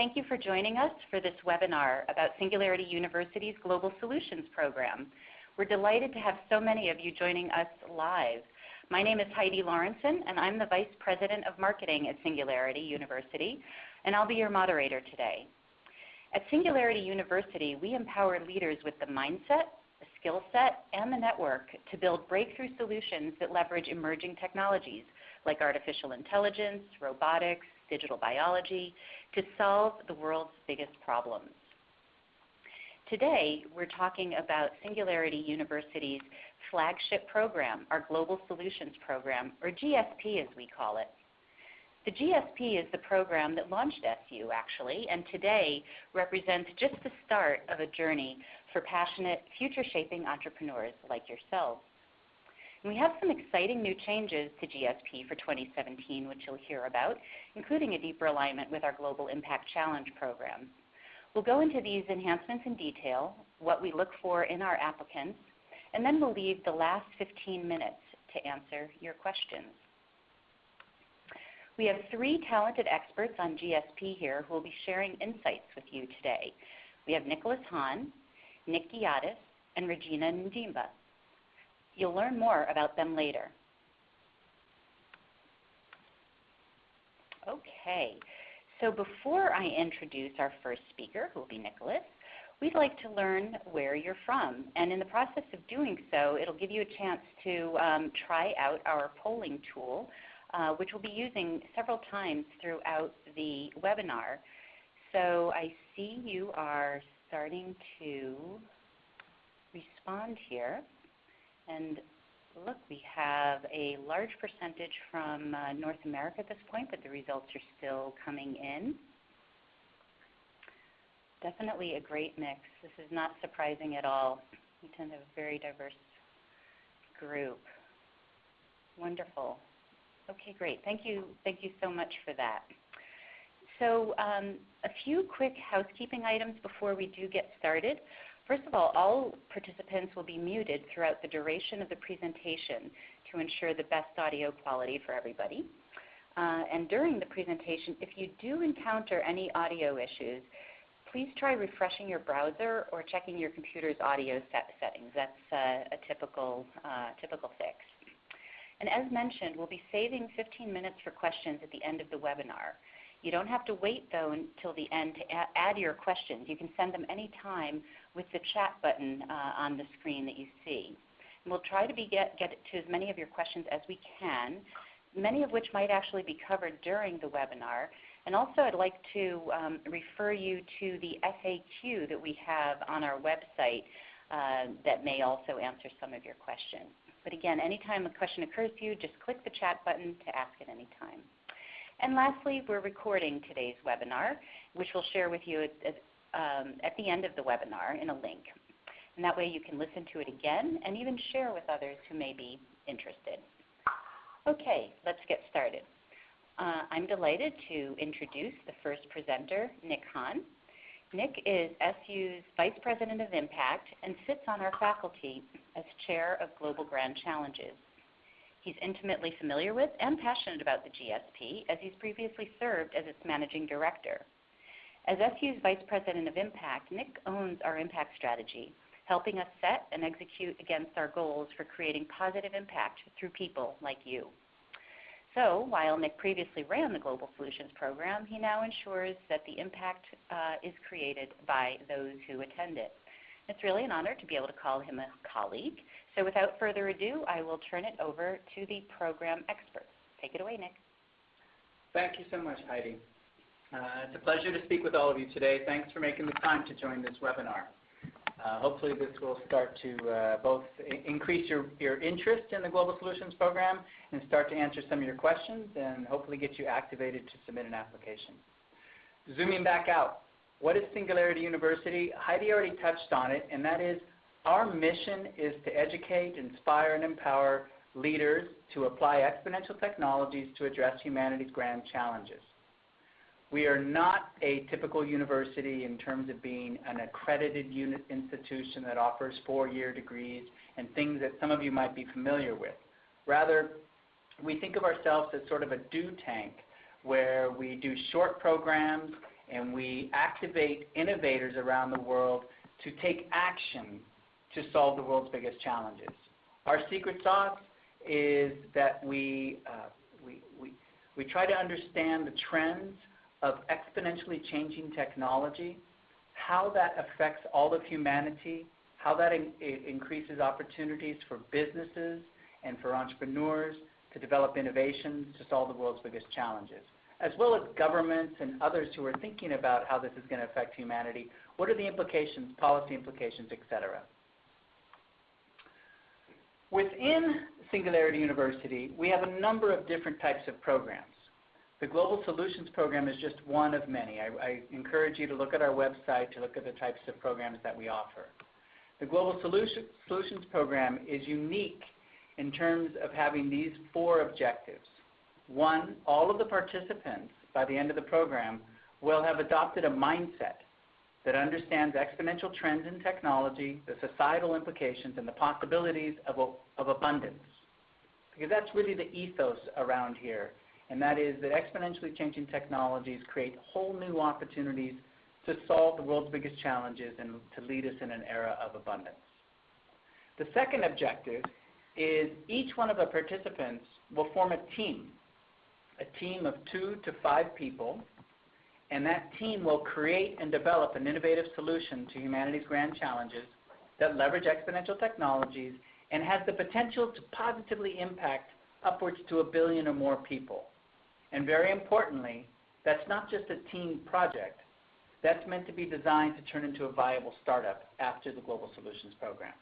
thank you for joining us for this webinar about Singularity University's Global Solutions Program. We're delighted to have so many of you joining us live. My name is Heidi Lawrenson, and I'm the Vice President of Marketing at Singularity University, and I'll be your moderator today. At Singularity University, we empower leaders with the mindset, the skill set, and the network to build breakthrough solutions that leverage emerging technologies like artificial intelligence, robotics, digital biology, to solve the world's biggest problems. Today, we're talking about Singularity University's flagship program, our Global Solutions Program, or GSP as we call it. The GSP is the program that launched SU, actually, and today represents just the start of a journey for passionate, future-shaping entrepreneurs like yourselves. And we have some exciting new changes to GSP for 2017, which you'll hear about, including a deeper alignment with our Global Impact Challenge program. We'll go into these enhancements in detail, what we look for in our applicants, and then we'll leave the last 15 minutes to answer your questions. We have 3 talented experts on GSP here who will be sharing insights with you today. We have Haan, Nick Giatis, and Regina Njima. You'll learn more about them later. Okay, so before I introduce our first speaker, who will be Nicholas, we'd like to learn where you're from. And in the process of doing so, it'll give you a chance to try out our polling tool, which we'll be using several times throughout the webinar. So I see you are starting to respond here. And look, we have a large percentage from North America at this point, but the results are still coming in. Definitely a great mix. This is not surprising at all. We tend to have a very diverse group. Wonderful. Okay, great. Thank you so much for that. So a few quick housekeeping items before we do get started. First of all participants will be muted throughout the duration of the presentation to ensure the best audio quality for everybody. And during the presentation, if you do encounter any audio issues, please try refreshing your browser or checking your computer's audio settings. That's a typical fix. And as mentioned, we'll be saving 15 minutes for questions at the end of the webinar. You don't have to wait, though, until the end to add your questions. You can send them anytime with the chat button on the screen that you see. And we'll try to get to as many of your questions as we can, many of which might actually be covered during the webinar. And also, I'd like to refer you to the FAQ that we have on our website that may also answer some of your questions. But again, anytime a question occurs to you, just click the chat button to ask at any time. And lastly, we're recording today's webinar, which we'll share with you at the end of the webinar in a link. And that way you can listen to it again and even share with others who may be interested. Okay, let's get started. I'm delighted to introduce the first presenter, Nick Haan. Nick is SU's Vice President of Impact and sits on our faculty as Chair of Global Grand Challenges. He's intimately familiar with and passionate about the GSP, as he's previously served as its Managing Director. As SU's Vice President of Impact, Nick owns our impact strategy, helping us set and execute against our goals for creating positive impact through people like you. So while Nick previously ran the Global Solutions Program, he now ensures that the impact is created by those who attend it. It's really an honor to be able to call him a colleague. So without further ado, I will turn it over to the program experts. Take it away, Nick. Thank you so much, Heidi. It's a pleasure to speak with all of you today. Thanks for making the time to join this webinar. Hopefully this will start to both increase your interest in the Global Solutions Program and start to answer some of your questions and hopefully get you activated to submit an application. Zooming back out, what is Singularity University? Heidi already touched on it, and that is our mission is to educate, inspire, and empower leaders to apply exponential technologies to address humanity's grand challenges. We are not a typical university in terms of being an accredited institution that offers 4-year degrees and things that some of you might be familiar with. Rather, we think of ourselves as sort of a do tank where we do short programs and we activate innovators around the world to take action to solve the world's biggest challenges. Our secret sauce is that we try to understand the trends of exponentially changing technology, how that affects all of humanity, how that increases opportunities for businesses and for entrepreneurs to develop innovations to solve the world's biggest challenges, as well as governments and others who are thinking about how this is going to affect humanity. What are the implications, policy implications, et cetera? Within Singularity University, we have a number of different types of programs. The Global Solutions Program is just one of many. I encourage you to look at our website to look at the types of programs that we offer. The Global Solutions Program is unique in terms of having these 4 objectives. 1, all of the participants by the end of the program will have adopted a mindset that understands exponential trends in technology, the societal implications, and the possibilities of abundance. Because that's really the ethos around here, and that is that exponentially changing technologies create whole new opportunities to solve the world's biggest challenges and to lead us in an era of abundance. The second objective is each one of the participants will form a team of 2 to 5 people, and that team will create and develop an innovative solution to humanity's grand challenges that leverage exponential technologies and has the potential to positively impact upwards to 1 billion or more people. And very importantly, that's not just a team project. That's meant to be designed to turn into a viable startup after the Global Solutions Program.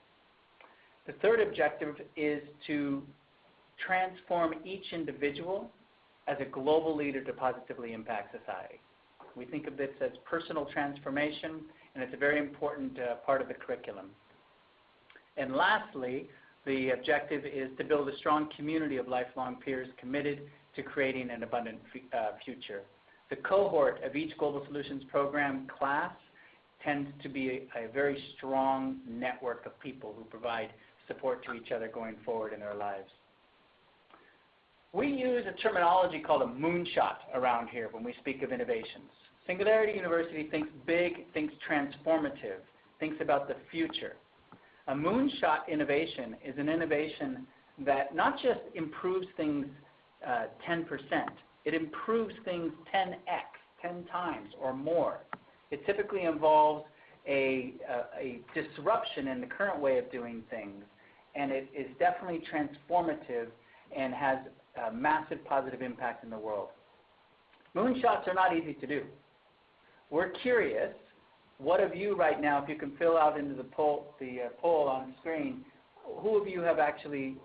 The third objective is to transform each individual as a global leader to positively impact society. We think of this as personal transformation, and it's a very important part of the curriculum. And lastly, the objective is to build a strong community of lifelong peers committed to creating an abundant future. The cohort of each Global Solutions Program class tends to be a very strong network of people who provide support to each other going forward in their lives. We use a terminology called a moonshot around here when we speak of innovations. Singularity University thinks big, thinks transformative, thinks about the future. A moonshot innovation is an innovation that not just improves things 10%, it improves things 10x, 10 times or more. It typically involves a disruption in the current way of doing things, and it is definitely transformative and has a massive positive impact in the world. Moonshots are not easy to do. We're curious, what of you right now, if you can fill out into the poll on screen, who of you have actually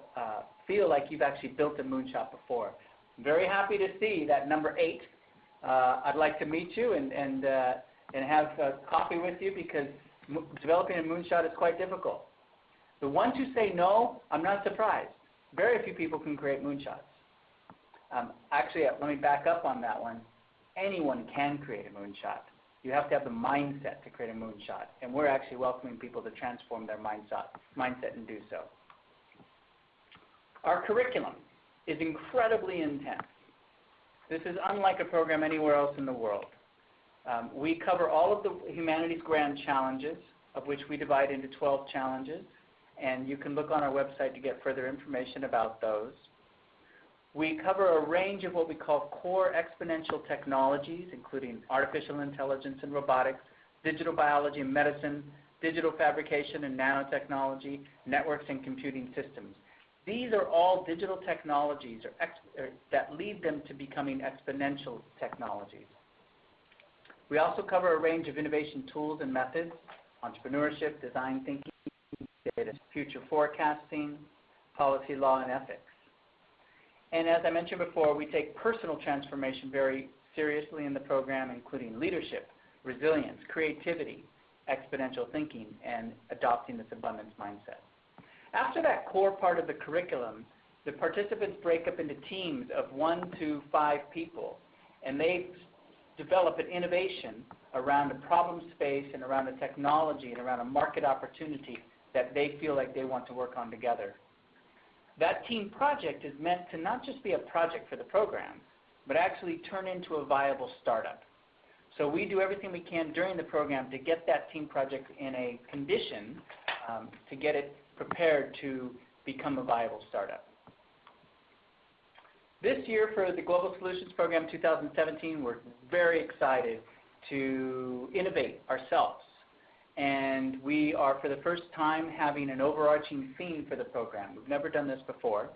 feel like you've actually built a moonshot before? I'm very happy to see that number 8. I'd like to meet you and have coffee with you because developing a moonshot is quite difficult. The ones who say no, I'm not surprised. Very few people can create moonshots. Actually, let me back up on that one. Anyone can create a moonshot. You have to have the mindset to create a moonshot, and we're actually welcoming people to transform their mindset and do so. Our curriculum is incredibly intense. This is unlike a program anywhere else in the world. We cover all of the humanity's grand challenges, of which we divide into 12 challenges, and you can look on our website to get further information about those. We cover a range of what we call core exponential technologies, including artificial intelligence and robotics, digital biology and medicine, digital fabrication and nanotechnology, networks and computing systems. These are all digital technologies that lead them to becoming exponential technologies. We also cover a range of innovation tools and methods, entrepreneurship, design thinking, data, future forecasting, policy, law, and ethics. And as I mentioned before, we take personal transformation very seriously in the program, including leadership, resilience, creativity, exponential thinking, and adopting this abundance mindset. After that core part of the curriculum, the participants break up into teams of 1 to 5 people, and they develop an innovation around a problem space and around a technology and around a market opportunity that they feel like they want to work on together. That team project is meant to not just be a project for the program, but actually turn into a viable startup. So we do everything we can during the program to get that team project in a condition to get it prepared to become a viable startup. This year for the Global Solutions Program 2017, we're very excited to innovate ourselves. And we are, for the first time, having an overarching theme for the program. We've never done this before.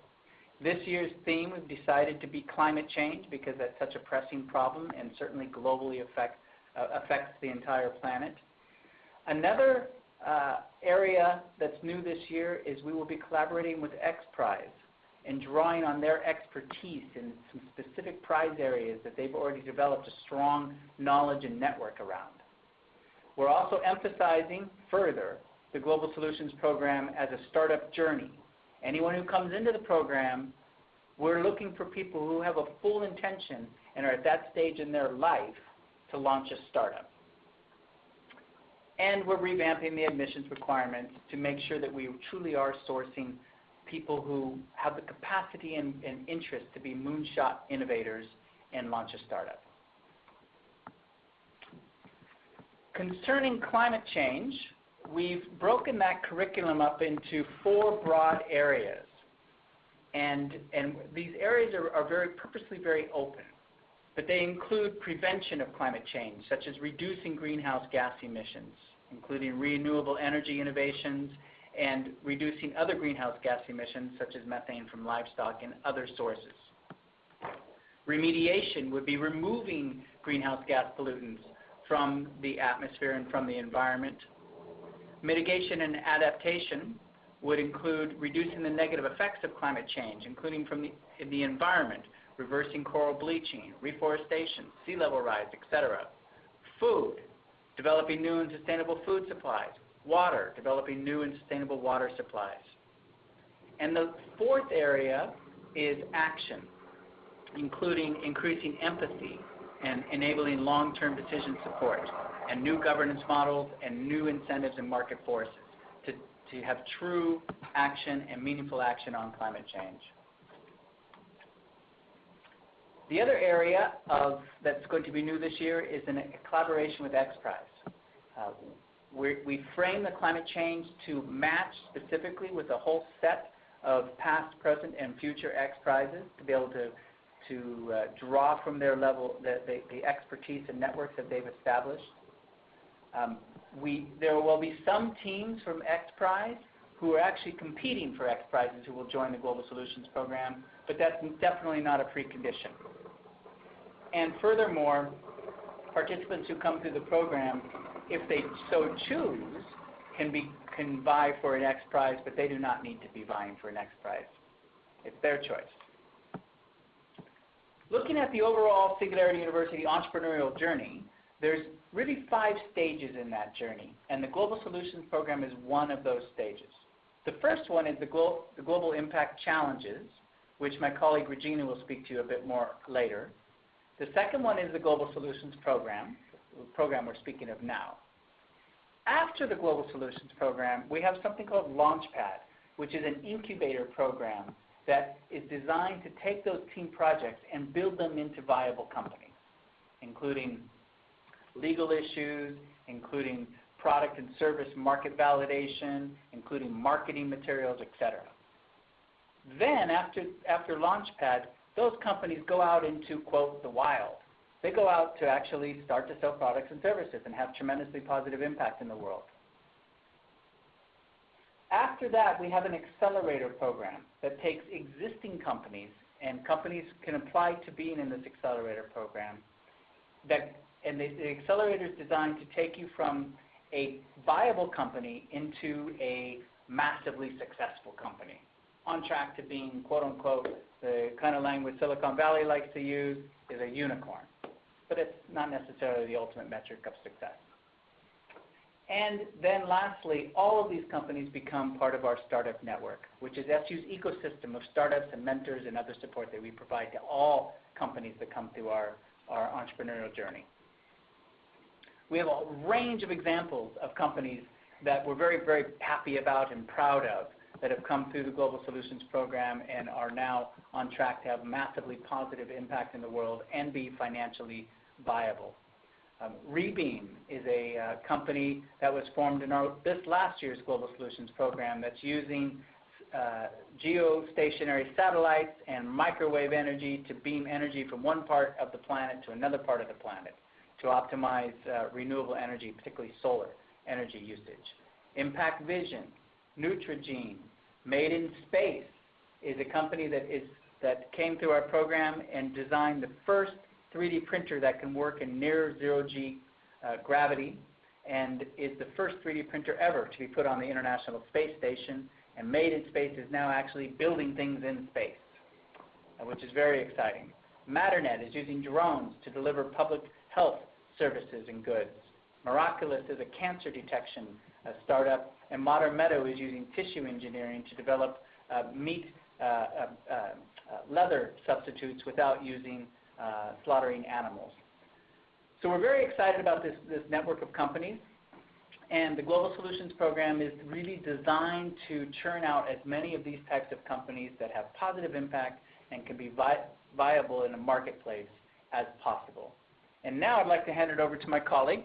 This year's theme we've decided to be climate change because that's such a pressing problem and certainly globally affects the entire planet. Another area that's new this year is we will be collaborating with XPRIZE and drawing on their expertise in some specific prize areas that they've already developed a strong knowledge and network around. We're also emphasizing further the Global Solutions Program as a startup journey. Anyone who comes into the program, we're looking for people who have a full intention and are at that stage in their life to launch a startup. And we're revamping the admissions requirements to make sure that we truly are sourcing people who have the capacity and interest to be moonshot innovators and launch a startup. Concerning climate change, we've broken that curriculum up into 4 broad areas. And these areas are very purposely very open. But they include prevention of climate change, such as reducing greenhouse gas emissions, including renewable energy innovations, and reducing other greenhouse gas emissions, such as methane from livestock and other sources. Remediation would be removing greenhouse gas pollutants from the atmosphere and from the environment. Mitigation and adaptation would include reducing the negative effects of climate change, including from the environment, reversing coral bleaching, reforestation, sea level rise, etc. Food, developing new and sustainable food supplies. Water, developing new and sustainable water supplies. And the 4th area is action, including increasing empathy and enabling long-term decision support and new governance models and new incentives and market forces to have true action and meaningful action on climate change. The other area that's going to be new this year is in a collaboration with XPRIZE. We frame the climate change to match specifically with a whole set of past, present, and future XPRIZes to be able to draw from their level the expertise and networks that they've established. There will be some teams from XPRIZE who are actually competing for XPRIZes who will join the Global Solutions Program, but that's definitely not a precondition. And furthermore, participants who come through the program, if they so choose, can vie for an XPRIZE, but they do not need to be vying for an XPRIZE. It's their choice. Looking at the overall Singularity University entrepreneurial journey, there's really 5 stages in that journey, and the Global Solutions Program is one of those stages. The first one is the Global Impact Challenges, which my colleague Regina will speak to you a bit more later. The second one is the Global Solutions Program, the program we're speaking of now. After the Global Solutions Program, we have something called Launchpad, which is an incubator program that is designed to take those team projects and build them into viable companies, including legal issues, including product and service market validation, including marketing materials, etc. Then, after Launchpad, those companies go out into, quote, the wild. They go out to actually start to sell products and services and have tremendously positive impact in the world. After that, we have an accelerator program that takes existing companies, and companies can apply to being in this accelerator program. And the accelerator is designed to take you from a viable company into a massively successful company, on track to being, quote unquote, the kind of language Silicon Valley likes to use, is a unicorn. But it's not necessarily the ultimate metric of success. And then lastly, all of these companies become part of our startup network, which is SU's ecosystem of startups and mentors and other support that we provide to all companies that come through our entrepreneurial journey. We have a range of examples of companies that we're very, very happy about and proud of that have come through the Global Solutions Program and are now on track to have massively positive impact in the world and be financially viable. Rebeam is a company that was formed in this last year's Global Solutions Program that's using geostationary satellites and microwave energy to beam energy from one part of the planet to another part of the planet to optimize renewable energy, particularly solar energy usage. Impact Vision, Neutrogene, Made in Space is a company that came through our program and designed the first 3D printer that can work in near zero-G gravity, and is the first 3D printer ever to be put on the International Space Station. And Made in Space is now actually building things in space, which is very exciting. Matternet is using drones to deliver public health services and goods. Miraculous is a cancer detection startup, and Modern Meadow is using tissue engineering to develop leather substitutes without using slaughtering animals. So we're very excited about this network of companies, and the Global Solutions Program is really designed to churn out as many of these types of companies that have positive impact and can be viable in a marketplace as possible. And now I'd like to hand it over to my colleague,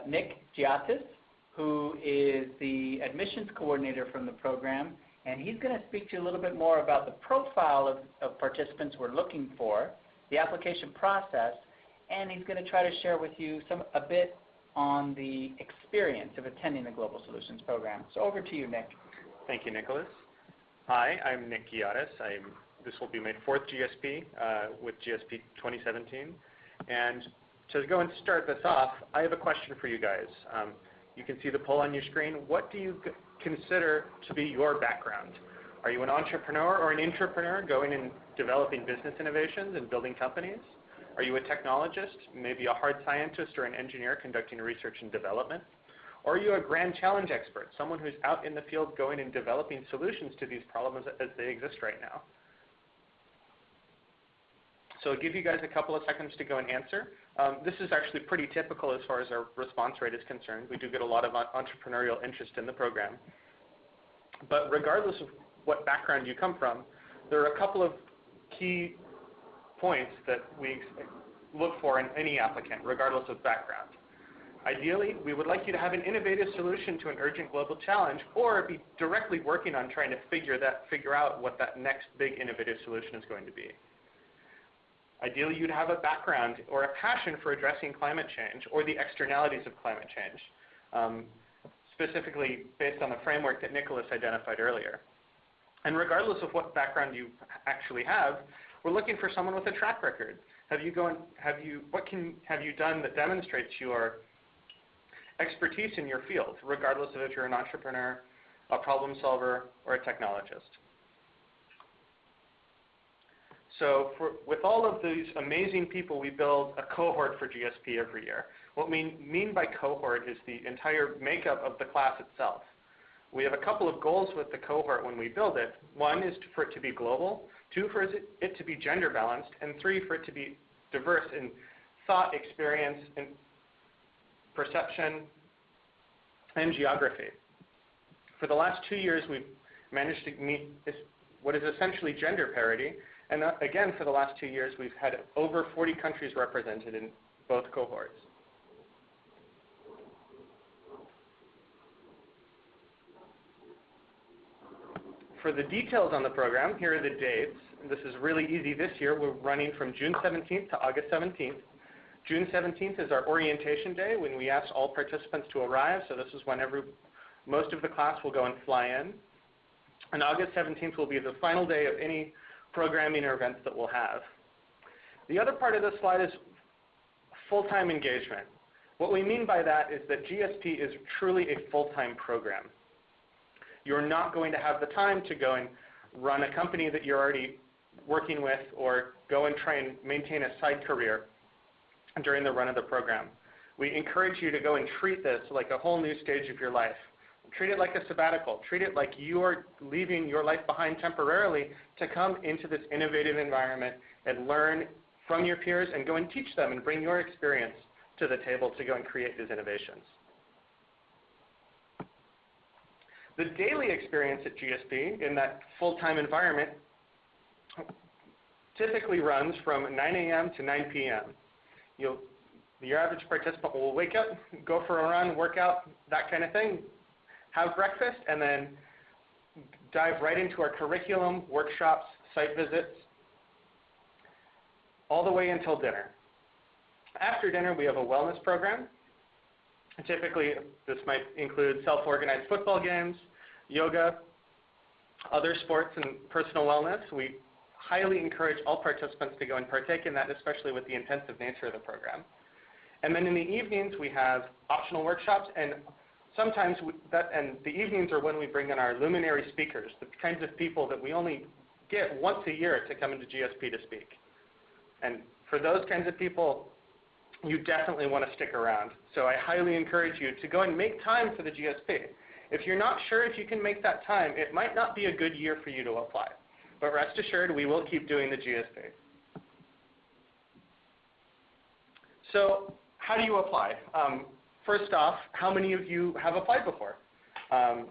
Nick Giatis, who is the admissions coordinator from the program, and he's going to speak to you a little bit more about the profile of participants we're looking for, the application process, and he's going to try to share with you a bit on the experience of attending the Global Solutions Program. So over to you, Nick. Thank you, Nicholas. Hi, I'm Nick Giatis. This will be my fourth GSP with GSP 2017. And to go and start this off, I have a question for you guys. You can see the poll on your screen. What do you consider to be your background? Are you an entrepreneur or an intrapreneur going and developing business innovations and building companies? Are you a technologist, maybe a hard scientist or an engineer conducting research and development? Or are you a grand challenge expert, someone who's out in the field going and developing solutions to these problems as they exist right now? So I'll give you guys a couple of seconds to go and answer. This is actually pretty typical as far as our response rate is concerned. We do get a lot of entrepreneurial interest in the program. But regardless of what background you come from, there are a couple of key points that we look for in any applicant, regardless of background. Ideally, we would like you to have an innovative solution to an urgent global challenge, or be directly working on trying to figure out what that next big innovative solution is going to be. Ideally, you'd have a background or a passion for addressing climate change or the externalities of climate change, specifically based on the framework that Nicholas identified earlier. And regardless of what background you actually have, we're looking for someone with a track record. What have you done that demonstrates your expertise in your field, regardless of if you're an entrepreneur, a problem solver, or a technologist? So with all of these amazing people, we build a cohort for GSP every year. What we mean by cohort is the entire makeup of the class itself. We have a couple of goals with the cohort when we build it. One is for it to be global, 2 for it to be gender balanced, and 3 for it to be diverse in thought, experience, and perception, and geography. For the last 2 years, we've managed to meet what is essentially gender parity. And again, for the last 2 years, we've had over 40 countries represented in both cohorts. For the details on the program, here are the dates. This is really easy this year. We're running from June 17th to August 17th. June 17th is our orientation day when we ask all participants to arrive. So this is when most of the class will go and fly in. And August 17th will be the final day of any programming or events that we'll have. The other part of this slide is full-time engagement. What we mean by that is that GSP is truly a full-time program. You're not going to have the time to go and run a company that you're already working with or go and try and maintain a side career during the run of the program. We encourage you to go and treat this like a whole new stage of your life. Treat it like a sabbatical. Treat it like you're leaving your life behind temporarily to come into this innovative environment and learn from your peers and go and teach them and bring your experience to the table to go and create these innovations. The daily experience at GSP in that full-time environment typically runs from 9 a.m. to 9 p.m. Your average participant will wake up, go for a run, work out, that kind of thing, have breakfast, and then dive right into our curriculum, workshops, site visits, all the way until dinner. After dinner, we have a wellness program. Typically, this might include self-organized football games, yoga, other sports, and personal wellness. We highly encourage all participants to go and partake in that, especially with the intensive nature of the program. And then in the evenings, we have optional workshops, and sometimes the evenings are when we bring in our luminary speakers, the kinds of people that we only get once a year to come into GSP to speak. And for those kinds of people, you definitely want to stick around. So I highly encourage you to go and make time for the GSP. If you're not sure if you can make that time, it might not be a good year for you to apply. But rest assured, we will keep doing the GSP. So how do you apply? First off, how many of you have applied before? Our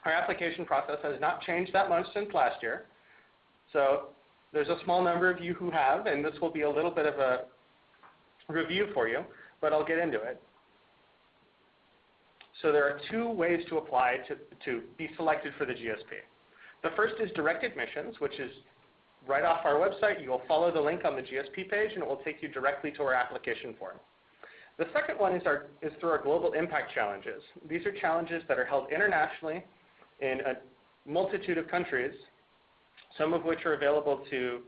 application process has not changed that much since last year. So there's a small number of you who have, and this will be a little bit of a review for you, but I'll get into it. So there are two ways to apply to be selected for the GSP. The first is direct admissions, which is right off our website. You'll follow the link on the GSP page, and it will take you directly to our application form. The second one is through our Global Impact Challenges. These are challenges that are held internationally in a multitude of countries, some of which are available to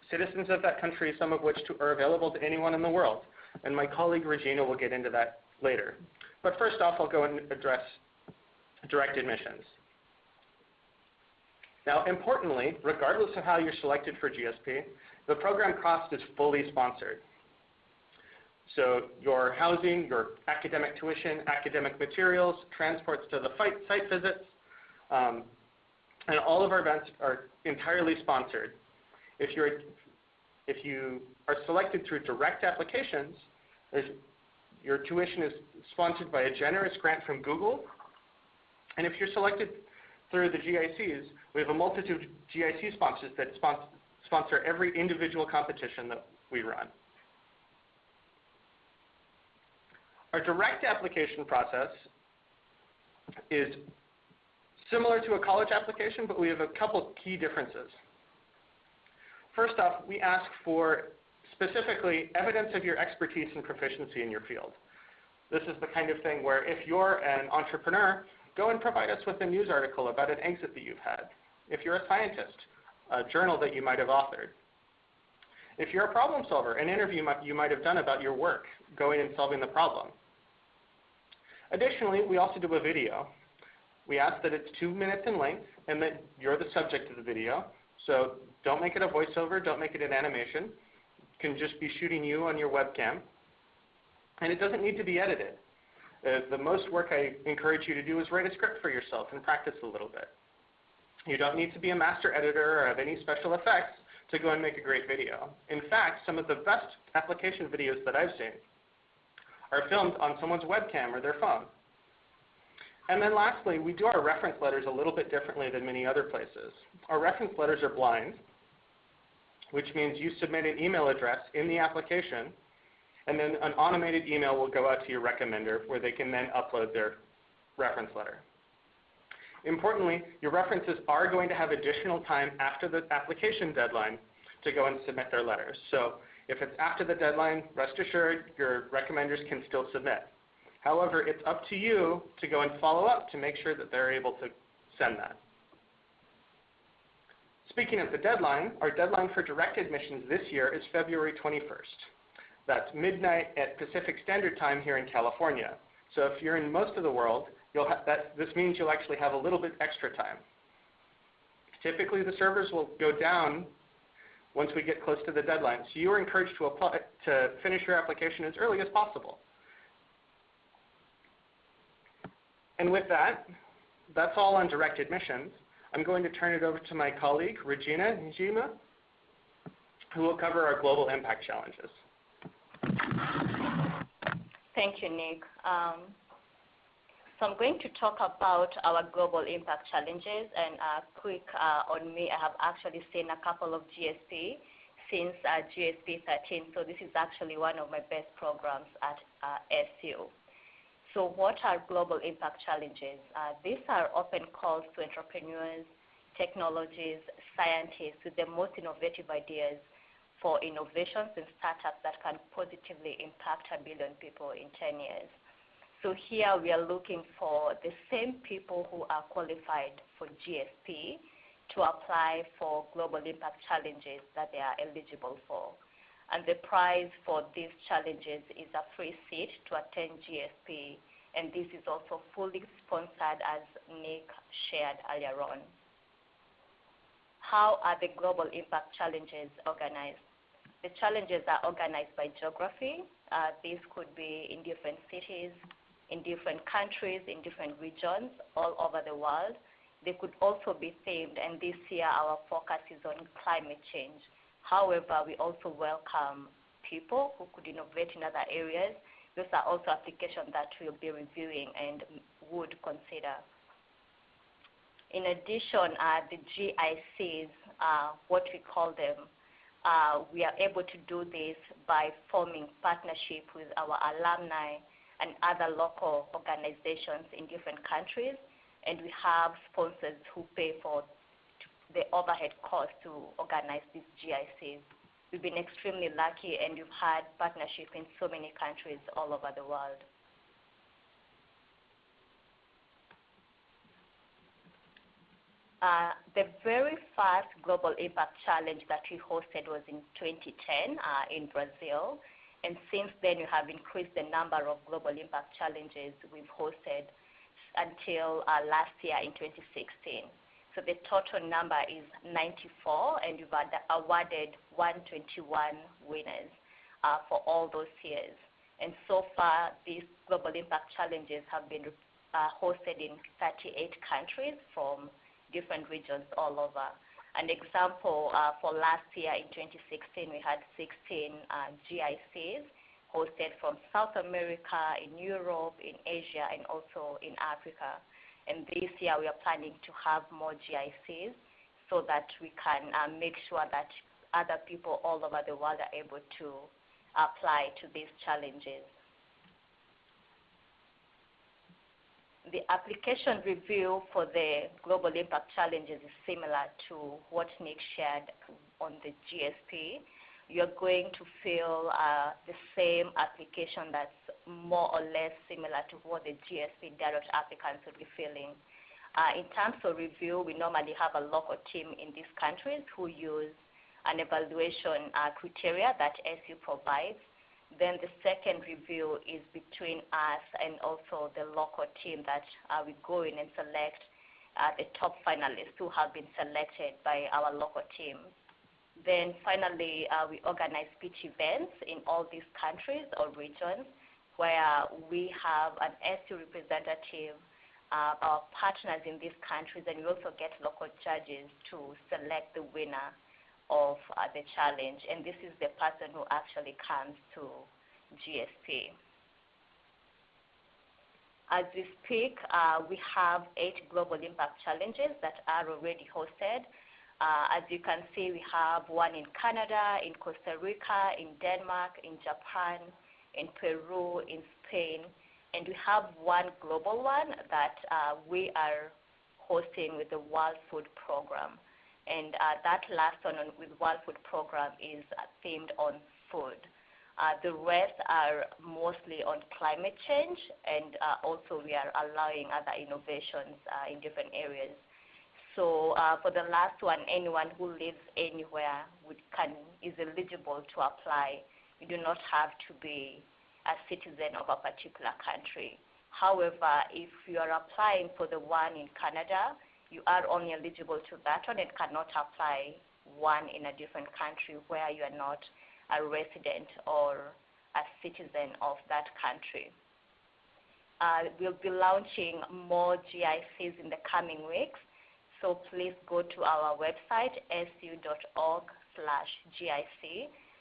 citizens of that country, some of which are available to anyone in the world. And my colleague Regina will get into that later. But first off, I'll go and address direct admissions. Now, importantly, regardless of how you're selected for GSP, the program cost is fully sponsored. So your housing, your academic tuition, academic materials, transports to the site visits, and all of our events are entirely sponsored. If you are selected through direct applications, your tuition is sponsored by a generous grant from Google. And if you're selected through the GICs, we have a multitude of GIC sponsors that sponsor every individual competition that we run. Our direct application process is similar to a college application, but we have a couple key differences. First off, we ask for specifically evidence of your expertise and proficiency in your field. This is the kind of thing where if you're an entrepreneur, go and provide us with a news article about an exit that you've had. If you're a scientist, a journal that you might have authored. If you're a problem solver, an interview you might have done about your work, going and solving the problem. Additionally, we also do a video. We ask that it's 2 minutes in length and that you're the subject of the video. So don't make it a voiceover, don't make it an animation. It can just be shooting you on your webcam. And it doesn't need to be edited. The most work I encourage you to do is write a script for yourself and practice a little bit. You don't need to be a master editor or have any special effects to go and make a great video. In fact, some of the best application videos that I've seen are filmed on someone's webcam or their phone. And then lastly, we do our reference letters a little bit differently than many other places. Our reference letters are blind, which means you submit an email address in the application, and then an automated email will go out to your recommender where they can then upload their reference letter. Importantly, your references are going to have additional time after the application deadline to go and submit their letters. So if it's after the deadline, rest assured your recommenders can still submit. However, it's up to you to go and follow up to make sure that they're able to send that. Speaking of the deadline, our deadline for direct admissions this year is February 21st. That's midnight at Pacific Standard Time here in California. So if you're in most of the world, this means you'll actually have a little bit extra time. Typically, the servers will go down once we get close to the deadline. So you are encouraged to finish your application as early as possible. And with that, that's all on direct admissions. I'm going to turn it over to my colleague, Regina Njima, who will cover our global impact challenges. Thank you, Nick. So I'm going to talk about our global impact challenges, and quick on me, I have actually seen a couple of GSP since GSP 13, so this is actually one of my best programs at SU. So what are global impact challenges? These are open calls to entrepreneurs, technologies, scientists with the most innovative ideas for innovations and startups that can positively impact 1 billion people in 10 years. So here we are looking for the same people who are qualified for GSP to apply for global impact challenges that they are eligible for. And the prize for these challenges is a free seat to attend GSP, and this is also fully sponsored, as Nick shared earlier on. How are the global impact challenges organized? The challenges are organized by geography. These could be in different cities, in different countries, in different regions all over the world. They could also be themed, and this year our focus is on climate change. However, we also welcome people who could innovate in other areas. Those are also applications that we'll be reviewing and would consider. In addition, the GICs, what we call them, we are able to do this by forming partnership with our alumni and other local organizations in different countries, and we have sponsors who pay for the overhead cost to organize these GICs. We've been extremely lucky, and we've had partnership in so many countries all over the world. The very first Global Impact Challenge that we hosted was in 2010 in Brazil, and since then we have increased the number of Global Impact Challenges we've hosted until last year in 2016. So the total number is 94, and we've awarded 121 winners for all those years. And so far, these Global Impact Challenges have been hosted in 38 countries from different regions all over. An example, for last year in 2016, we had 16 GICs hosted from South America, in Europe, in Asia, and also in Africa. And this year we are planning to have more GICs so that we can make sure that other people all over the world are able to apply to these challenges. The application review for the Global Impact Challenges is similar to what Nick shared on the GSP. You're going to fill the same application that's more or less similar to what the GSP direct applicants will be filling. In terms of review, we normally have a local team in these countries who use an evaluation criteria that SU provides. Then the second review is between us and also the local team that we go in and select the top finalists who have been selected by our local team. Then finally, we organize pitch events in all these countries or regions where we have an SU representative, our partners in these countries, and we also get local judges to select the winner of the challenge. And this is the person who actually comes to GSP. As we speak, we have 8 Global Impact Challenges that are already hosted. As you can see, we have one in Canada, in Costa Rica, in Denmark, in Japan, in Peru, in Spain, and we have one global one that we are hosting with the World Food Program. And that last one with World Food Program is themed on food. The rest are mostly on climate change, and also we are allowing other innovations in different areas. So for the last one, anyone who lives anywhere is eligible to apply. You do not have to be a citizen of a particular country. However, if you are applying for the one in Canada, you are only eligible to that one and cannot apply one in a different country where you are not a resident or a citizen of that country. We'll be launching more GICs in the coming weeks. So please go to our website, su.org/GIC,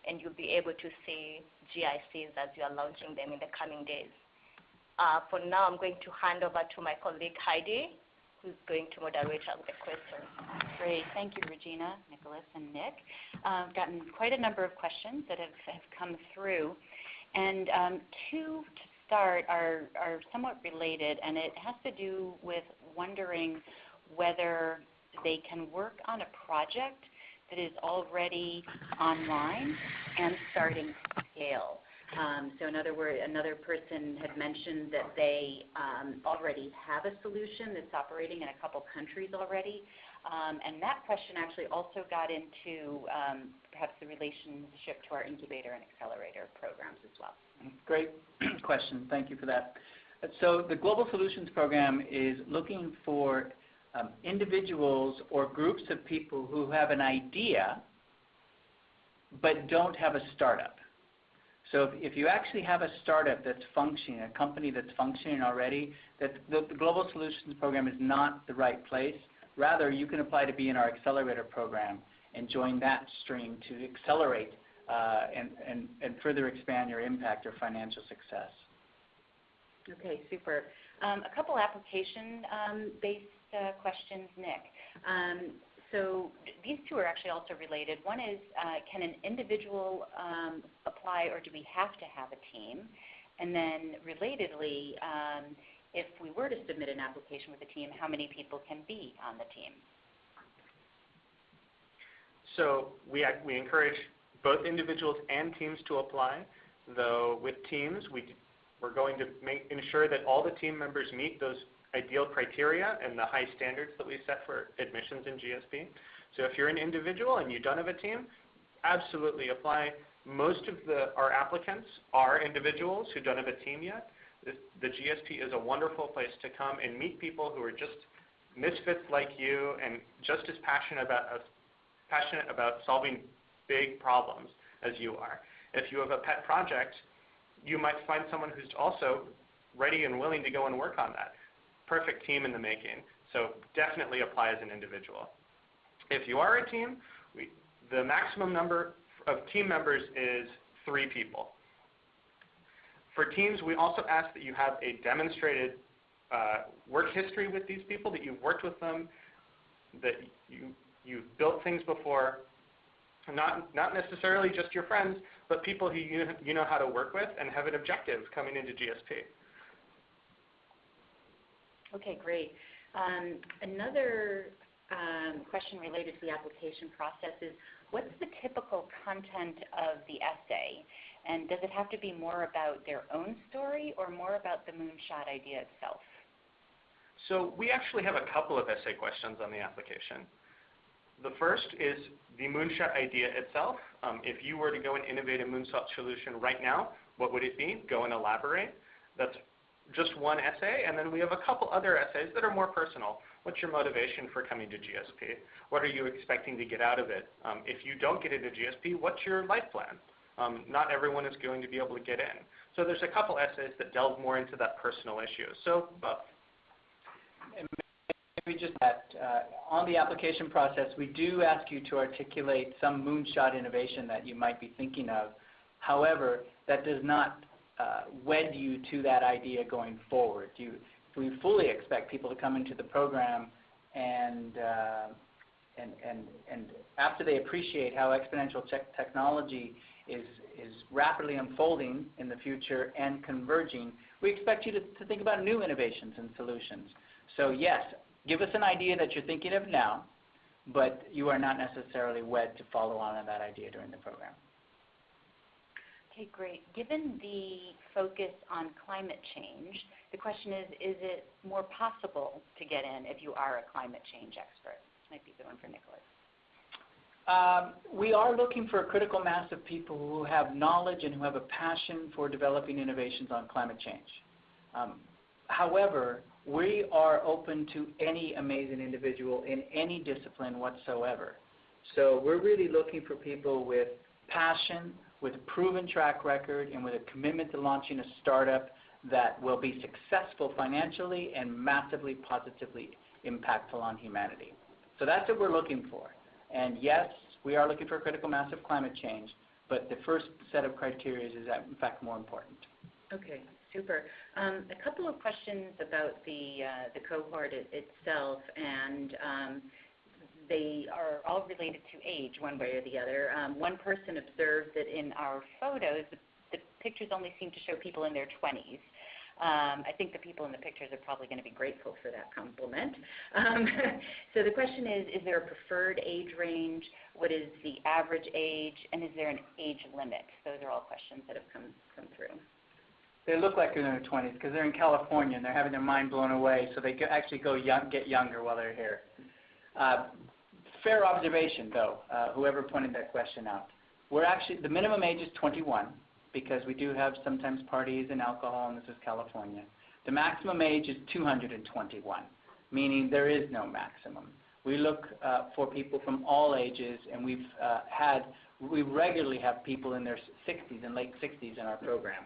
and you'll be able to see GICs as you are launching them in the coming days. For now, I'm going to hand over to my colleague Heidi, who's going to moderate the questions. Great. Thank you, Regina, Nicholas, and Nick. Gotten quite a number of questions that have come through. And two to start are somewhat related, and it has to do with wondering whether they can work on a project that is already online and starting to scale. So in other words, another person had mentioned that they already have a solution that's operating in a couple countries already. And that question actually also got into perhaps the relationship to our incubator and accelerator programs as well. Great question. Thank you for that. So the Global Solutions Program is looking for individuals or groups of people who have an idea but don't have a startup. So if you actually have a startup that's functioning, a company that's functioning already, that the Global Solutions Program is not the right place. Rather, you can apply to be in our accelerator program and join that stream to accelerate and further expand your impact or financial success. Okay, super. A couple application-based questions, Nick. So these two are actually also related. One is, can an individual apply, or do we have to have a team? And then relatedly, if we were to submit an application with a team, how many people can be on the team? So we encourage both individuals and teams to apply, though with teams, we're going to ensure that all the team members meet those ideal criteria and the high standards that we set for admissions in GSP. So if you're an individual and you don't have a team, absolutely apply. Most of our applicants are individuals who don't have a team yet. The GSP is a wonderful place to come and meet people who are just misfits like you and just as passionate about solving big problems as you are. If you have a pet project, you might find someone who's also ready and willing to go and work on that. Perfect team in the making. So definitely apply as an individual. If you are a team, the maximum number of team members is 3 people. For teams, we also ask that you have a demonstrated work history with these people, that you've worked with them, that you've built things before, not necessarily just your friends, but people who you know how to work with and have an objective coming into GSP. Okay, great. Another question related to the application process is, what's the typical content of the essay? And does it have to be more about their own story or more about the moonshot idea itself? So we actually have a couple of essay questions on the application. The first is the moonshot idea itself. If you were to go and innovate a moonshot solution right now, what would it be? Go and elaborate. That's just one essay, and then we have a couple other essays that are more personal. What's your motivation for coming to GSP? What are you expecting to get out of it? If you don't get into GSP, what's your life plan? Not everyone is going to be able to get in. So there's a couple essays that delve more into that personal issue. So both. And maybe just that on the application process, we do ask you to articulate some moonshot innovation that you might be thinking of. However, that does not wed you to that idea going forward. We fully expect people to come into the program and after they appreciate how exponential technology is rapidly unfolding in the future and converging, we expect you to think about new innovations and solutions. So yes, give us an idea that you're thinking of now, but you are not necessarily wed to follow on that idea during the program. Okay, great. Given the focus on climate change, the question is it more possible to get in if you are a climate change expert? This might be a good one for Nicholas. We are looking for a critical mass of people who have knowledge and who have a passion for developing innovations on climate change. However, we are open to any amazing individual in any discipline whatsoever. So we're really looking for people with passion, with a proven track record, and with a commitment to launching a startup that will be successful financially and massively positively impactful on humanity. So that's what we're looking for. And yes, we are looking for a critical mass of climate change, but the first set of criteria is in fact more important. Okay, Super. A couple of questions about the cohort itself, and they are all related to age one way or the other. One person observed that in our photos, the pictures only seem to show people in their 20s. I think the people in the pictures are probably going to be grateful for that compliment. So the question is there a preferred age range? What is the average age? And is there an age limit? Those are all questions that have come through. They look like they're in their 20s because they're in California and they're having their mind blown away, so they actually get younger while they're here. Fair observation, though, whoever pointed that question out. The minimum age is 21 because we do have sometimes parties and alcohol, and this is California. The maximum age is 221, meaning there is no maximum. We look for people from all ages, and we regularly have people in their 60s and late 60s in our program.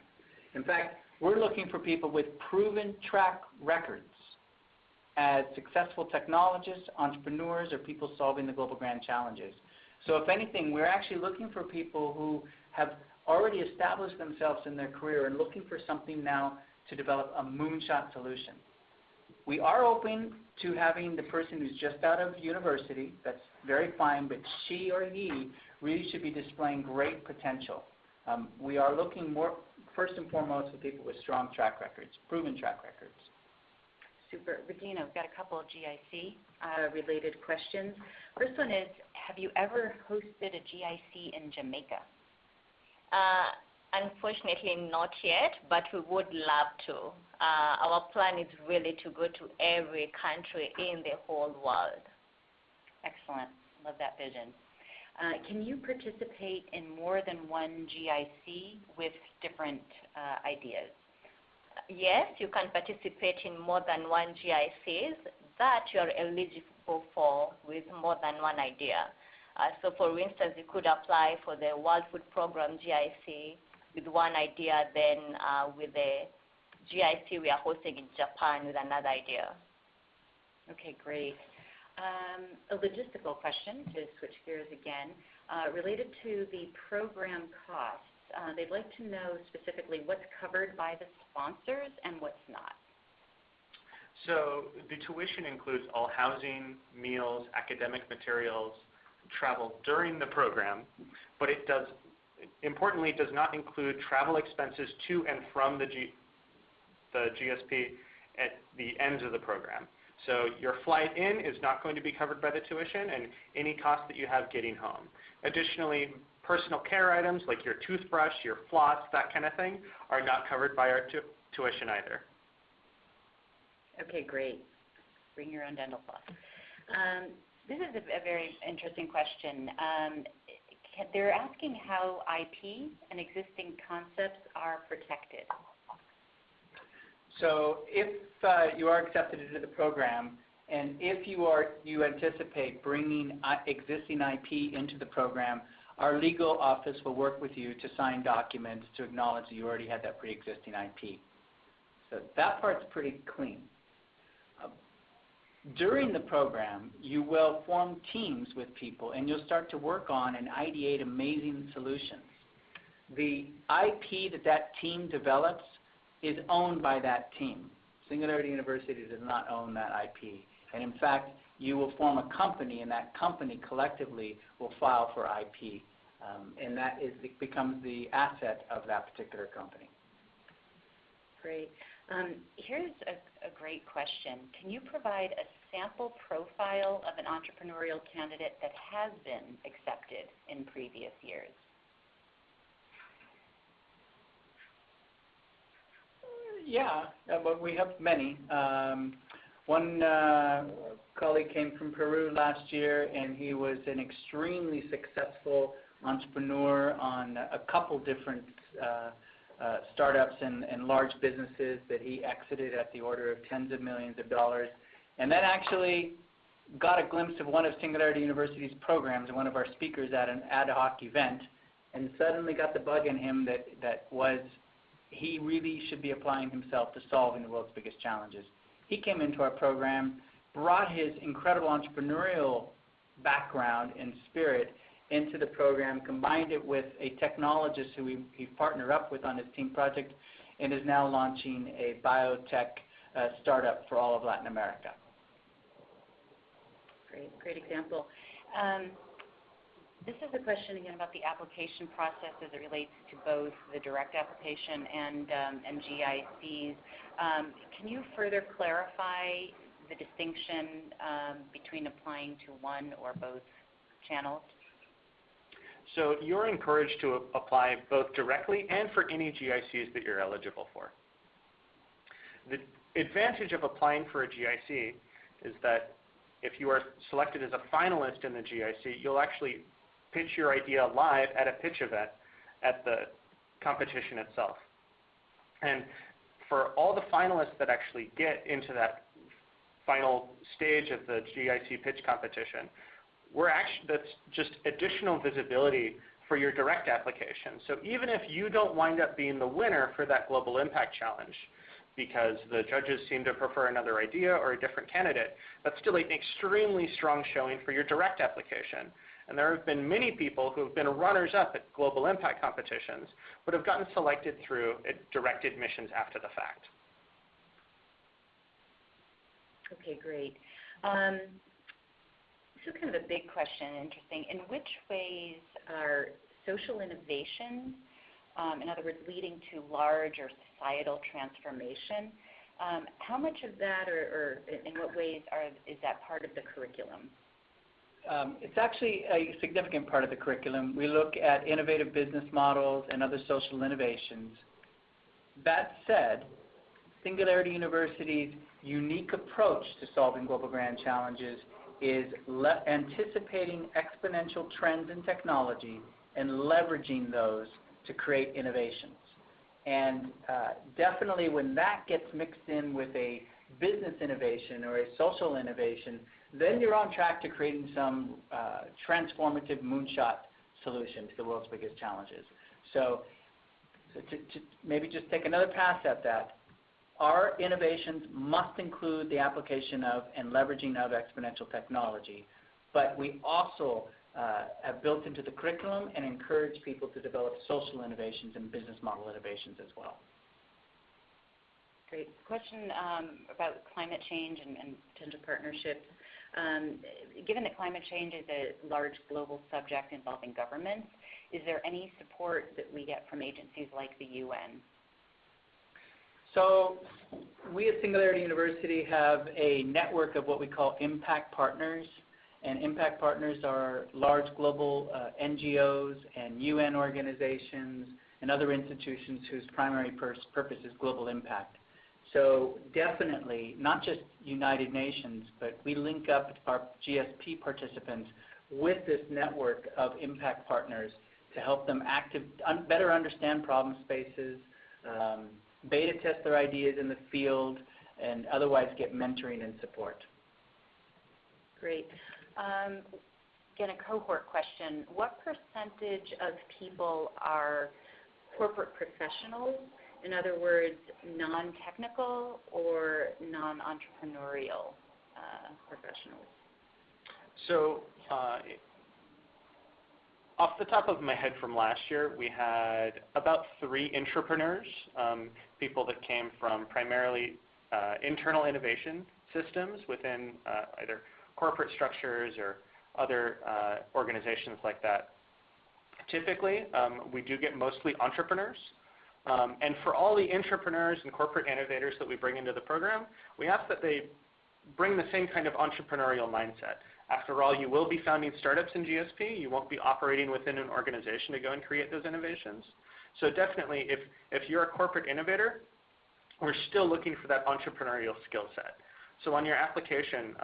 In fact, we're looking for people with proven track records as successful technologists, entrepreneurs, or people solving the global grand challenges. So if anything, we're actually looking for people who have already established themselves in their career and looking for something now to develop a moonshot solution. We are open to having the person who's just out of university. That's very fine, but she or he really should be displaying great potential. We are looking more, first and foremost, for people with strong track records, proven track records. Super. Regina, we've got a couple of GIC-related questions. First one is, have you ever hosted a GIC in Jamaica? Unfortunately, not yet, but we would love to. Our plan is really to go to every country in the whole world. Excellent. Love that vision. Can you participate in more than one GIC with different ideas? Yes, you can participate in more than one GICs that you are eligible for with more than one idea. So for instance, you could apply for the World Food Program GIC with one idea, then with the GIC we are hosting in Japan with another idea. Okay, great. A logistical question, to switch gears again, related to the program costs. They'd like to know specifically what's covered by the sponsors and what's not. So the tuition includes all housing, meals, academic materials, travel during the program, but it does, importantly, it does not include travel expenses to and from the GSP at the ends of the program. So your flight in is not going to be covered by the tuition, and any cost that you have getting home. Additionally, personal care items like your toothbrush, your floss, that kind of thing, are not covered by our tuition either. Okay, great. Bring your own dental floss. This is a very interesting question. They're asking how IP and existing concepts are protected. So if you are accepted into the program, and if you anticipate bringing existing IP into the program, our legal office will work with you to sign documents to acknowledge that you already had that pre-existing IP. So that part's pretty clean. During the program, you will form teams with people, and you'll start to work on and ideate amazing solutions. The IP that team develops is owned by that team. Singularity University does not own that IP. And in fact, you will form a company, and that company collectively will file for IP. And that becomes the asset of that particular company. Great. Here's a great question. Can you provide a sample profile of an entrepreneurial candidate that has been accepted in previous years? Yeah, but we have many. One colleague came from Peru last year, and he was an extremely successful entrepreneur on a couple different startups and large businesses that he exited at the order of tens of millions of dollars, and then actually got a glimpse of one of Singularity University's programs, one of our speakers at an ad hoc event, and suddenly got the bug in him that was he really should be applying himself to solving the world's biggest challenges. He came into our program, brought his incredible entrepreneurial background and spirit, into the program, combined it with a technologist who he partnered up with on his team project, and is now launching a biotech startup for all of Latin America. Great example. This is a question again about the application process as it relates to both the direct application and GICs. Can you further clarify the distinction between applying to one or both channels? So you're encouraged to apply both directly and for any GICs that you're eligible for. The advantage of applying for a GIC is that if you are selected as a finalist in the GIC, you'll actually pitch your idea live at a pitch event at the competition itself. And for all the finalists that actually get into that final stage of the GIC pitch competition, that's just additional visibility for your direct application. So even if you don't wind up being the winner for that Global Impact Challenge, because the judges seem to prefer another idea or a different candidate, that's still an extremely strong showing for your direct application. And there have been many people who have been runners-up at global impact competitions, but have gotten selected through direct admissions after the fact. Okay, great. This is kind of a big question, interesting. In which ways are social innovations, in other words, leading to large or societal transformation, how much of that or in what ways is that part of the curriculum? It's actually a significant part of the curriculum. We look at innovative business models and other social innovations. That said, Singularity University's unique approach to solving global grand challenges is anticipating exponential trends in technology and leveraging those to create innovations. And definitely when that gets mixed in with a business innovation or a social innovation, then you're on track to creating some transformative moonshot solution to the world's biggest challenges. So to maybe just take another pass at that, our innovations must include the application of and leveraging of exponential technology, but we also have built into the curriculum and encourage people to develop social innovations and business model innovations as well. Great. Question about climate change and potential partnerships. Given that climate change is a large global subject involving governments, is there any support that we get from agencies like the UN? So we at Singularity University have a network of what we call impact partners. And impact partners are large global NGOs and UN organizations and other institutions whose primary purpose is global impact. So definitely, not just United Nations, but we link up our GSP participants with this network of impact partners to help them better understand problem spaces, beta test their ideas in the field, and otherwise get mentoring and support. Great. Again, a cohort question. What percentage of people are corporate professionals? In other words, non-technical or non-entrepreneurial professionals? So off the top of my head from last year, we had about 3 entrepreneurs, people that came from primarily internal innovation systems within either corporate structures or other organizations like that. Typically, we do get mostly entrepreneurs. And for all the entrepreneurs and corporate innovators that we bring into the program, we ask that they bring the same kind of entrepreneurial mindset. After all, you will be founding startups in GSP. You won't be operating within an organization to go and create those innovations. So definitely, if you're a corporate innovator, we're still looking for that entrepreneurial skill set. So on your application,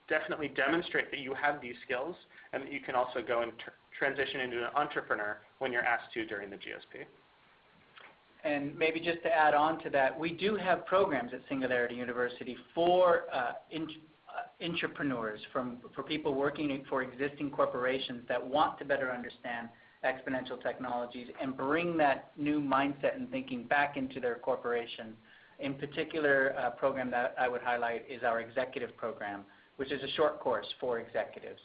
definitely demonstrate that you have these skills and that you can also go and transition into an entrepreneur when you're asked to during the GSP. And maybe just to add on to that, we do have programs at Singularity University for entrepreneurs, for people working for existing corporations that want to better understand exponential technologies and bring that new mindset and thinking back into their corporation. In particular, a program that I would highlight is our executive program, which is a short course for executives.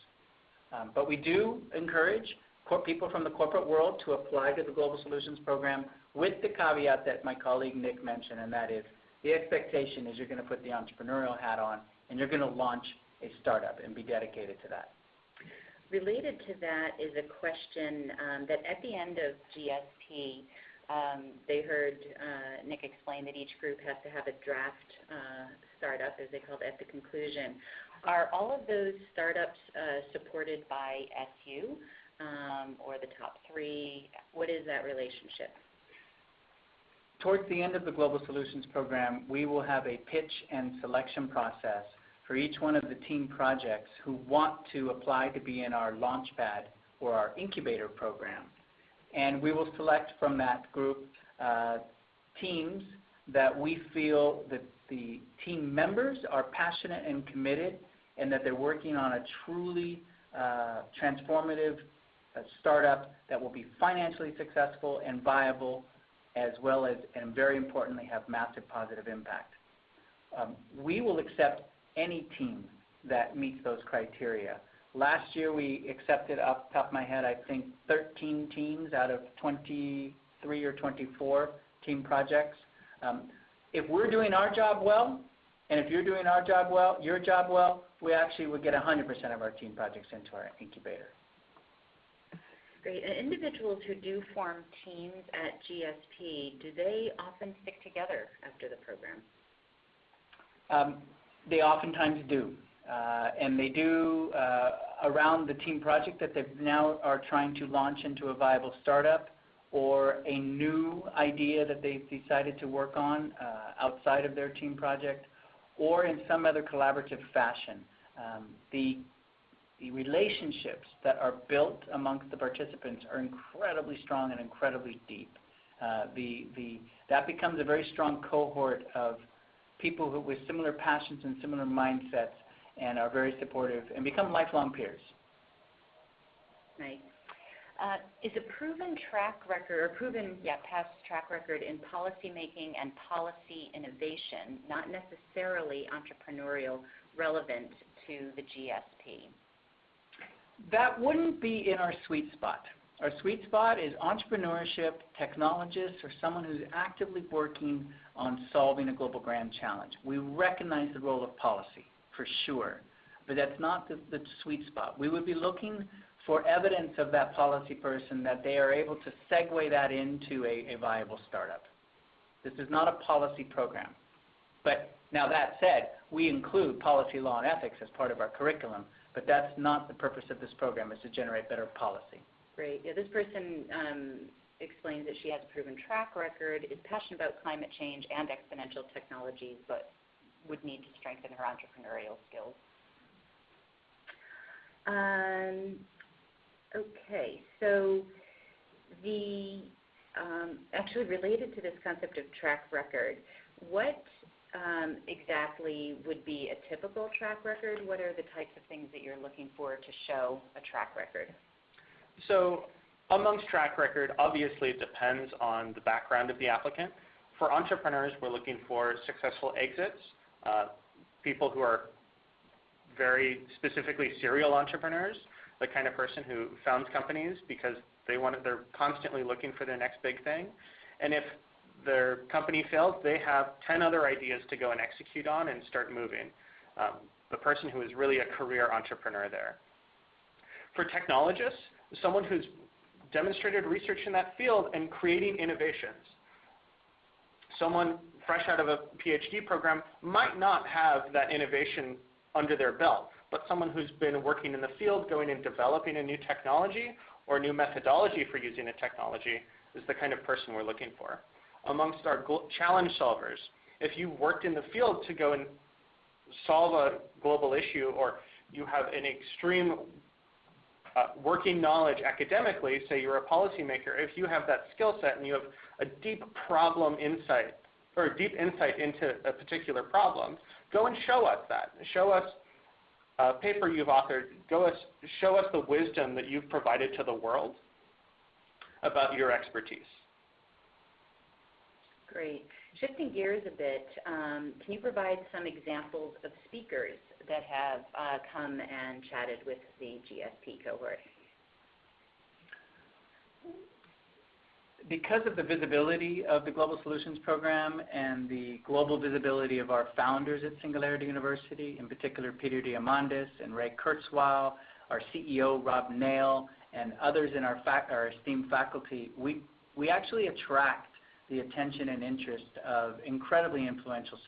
But we do encourage people from the corporate world to apply to the Global Solutions Program with the caveat that my colleague Nick mentioned, and that is the expectation is you're going to put the entrepreneurial hat on and you're going to launch a startup and be dedicated to that. Related to that is a question that at the end of GSP, they heard Nick explain that each group has to have a draft startup, as they called it, at the conclusion. Are all of those startups supported by SU or the top 3? What is that relationship? Towards the end of the Global Solutions Program, we will have a pitch and selection process for each one of the team projects who want to apply to be in our Launchpad or our incubator program. And we will select from that group teams that we feel that the team members are passionate and committed and that they're working on a truly transformative startup that will be financially successful and viable, as well as, and very importantly, have massive positive impact. We will accept any team that meets those criteria. Last year we accepted, off the top of my head, I think 13 teams out of 23 or 24 team projects. If we're doing our job well, and if you're doing our job well, your job well, we actually would get 100% of our team projects into our incubator. Great. And individuals who do form teams at GSP, do they often stick together after the program? They oftentimes do. And they do around the team project that they now are trying to launch into a viable startup, or a new idea that they've decided to work on outside of their team project, or in some other collaborative fashion. The relationships that are built amongst the participants are incredibly strong and incredibly deep. That becomes a very strong cohort of people who, with similar passions and similar mindsets, and are very supportive and become lifelong peers. Right. Is a proven track record, or proven past track record in policy making and policy innovation not necessarily entrepreneurial relevant to the GSP? That wouldn't be in our sweet spot. Our sweet spot is entrepreneurship, technologists, or someone who's actively working on solving a global grand challenge. We recognize the role of policy, for sure, but that's not the sweet spot. We would be looking for evidence of that policy person that they are able to segue that into a viable startup. This is not a policy program. But now that said, we include policy, law, and ethics as part of our curriculum, but that's not the purpose of this program, is to generate better policy. Great. Yeah, this person explains that she has a proven track record, is passionate about climate change and exponential technologies, but would need to strengthen her entrepreneurial skills. Okay, so actually related to this concept of track record, what exactly would be a typical track record? What are the types of things that you're looking for to show a track record? So amongst track record, obviously it depends on the background of the applicant. For entrepreneurs, we're looking for successful exits, people who are very specifically serial entrepreneurs, the kind of person who founds companies because they're constantly looking for their next big thing. And if their company fails, they have 10 other ideas to go and execute on and start moving. The person who is really a career entrepreneur there. For technologists, someone who's demonstrated research in that field and creating innovations. Someone fresh out of a PhD program might not have that innovation under their belt, but someone who's been working in the field, going and developing a new technology or a new methodology for using a technology is the kind of person we're looking for. Amongst our challenge solvers, if you worked in the field to go and solve a global issue, or you have an extreme working knowledge academically, say you're a policymaker, if you have that skill set and you have a deep problem insight, or a deep insight into a particular problem, go and show us that. Show us a paper you've authored. Show us the wisdom that you've provided to the world about your expertise. Great. Shifting gears a bit, can you provide some examples of speakers that have come and chatted with the GSP cohort? Because of the visibility of the Global Solutions Program and the global visibility of our founders at Singularity University, in particular Peter Diamandis and Ray Kurzweil, our CEO Rob Nail, and others in our esteemed faculty, we actually attract the attention and interest of incredibly influential